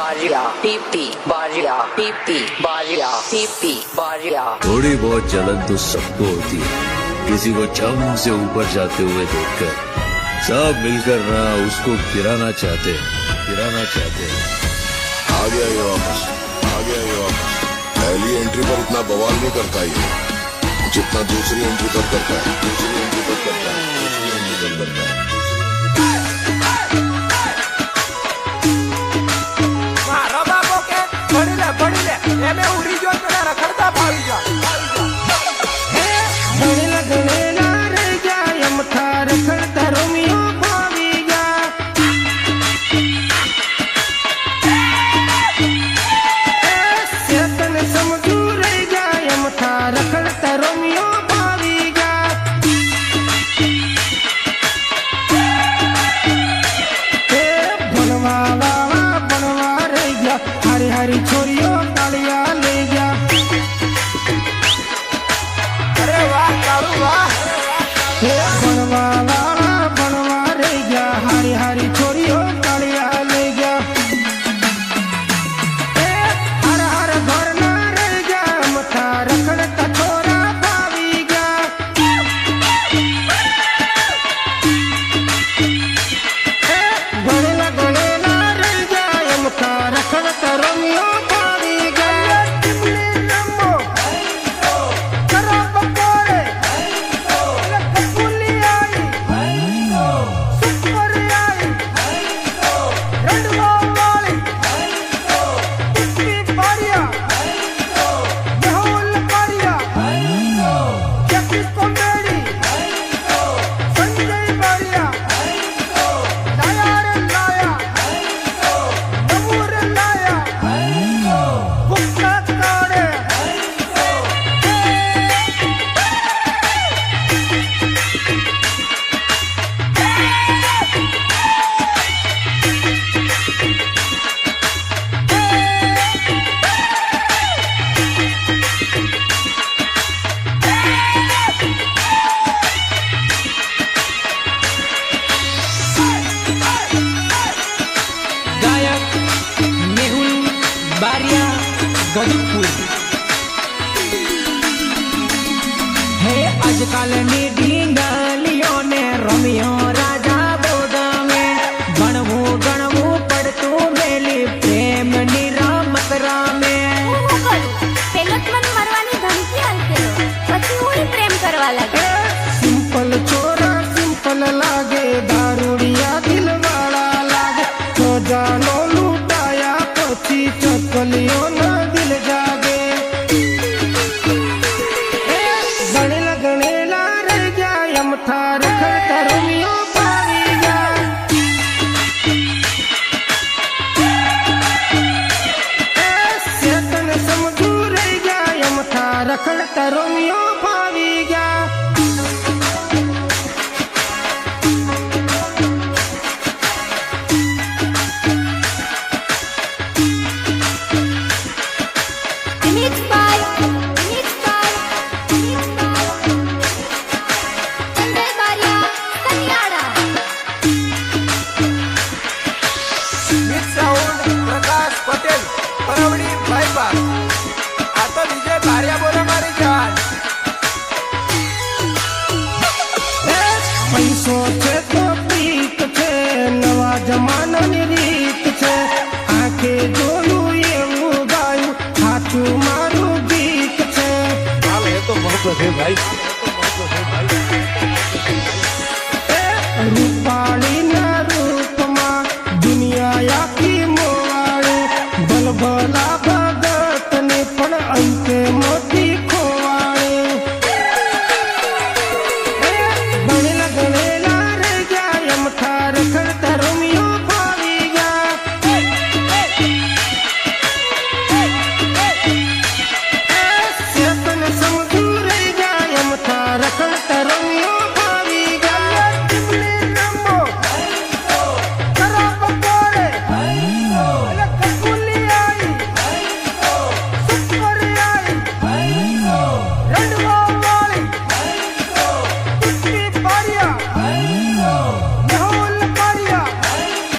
बारिया TP बारिया TP बारिया TP बारिया। थोड़ी बहुत जलन तो सबको होती है, किसी को छम से ऊपर जाते हुए देखकर सब मिलकर ना उसको गिराना चाहते हैं। आ गया ये वापस। पहली एंट्री पर इतना बवाल नहीं करता ये, जितना दूसरी एंट्री पर करता है। मारो बाबो के पड़ी ले एमे उड़ी जो तेरा रखड़ता भाई जा गणेला गणेला रे जा यमथा रखड़ता रोमियो भावी जा सेतन समझू रे जा यमथा रखड़ता रोमियो भावी जा बनवा रे जा हरी हरी छोरियो कालिया ले जा। अरे वाह कालू वाह बनवा रे जा हरी हरी छोरियो कालिया ले जा। हर हर घर ना रे जा मथा रखड़ कठोरा भावी जा। गणेला गणेला रे जा मथा रखड़ रोमियो भावी जा। टिमली नंबो करो बकोरे कपुली आई सुपर आई रंडवा वाली टिप्पी बारिया मेहुल बारिया जकी कॉमेडी संजय बारिया लाया रे लाया नमूर लाया बुक्का काड़े गायक मेहुल बारिया गदुपुर है आजकल ની ઢીંગલીઓને રમ્યો રાજા બોગામે ભણવું ગણવું પડતું મેલી પ્રેમની રમત રામે પેલો જ મને મરવાની ધમકી આલતેલો પછી હું પ્રેમ કરવા લાગ્યો સિમ્પલ છોરા સિમ્પલ લાગે દારૂડિયા દિલવાળા લાગે તો જાનો લૂંટાયા પછી ચકલીઓ ના દિલ જાગે ગણેલા ગણેલા રે ગયા યમથા રખડતા રોમિયો ભાવી ગયા સેતન સમજુ રે ગયા યમથા રખડતા રોમિયો ભાવી ગયા। Mixed by Sanjay Baria Kanyada. Mix sound Prakash Patel Parvadi bypass. आता विजय बारिया बोला मारी जान पैसो છે તો પ્રીત છે નવા જમાનાની રીત છે આંખે જોયું એવું ગાયું સાચું મારું ગીત છે। हाल है तो महत्व है भाई। રૂપ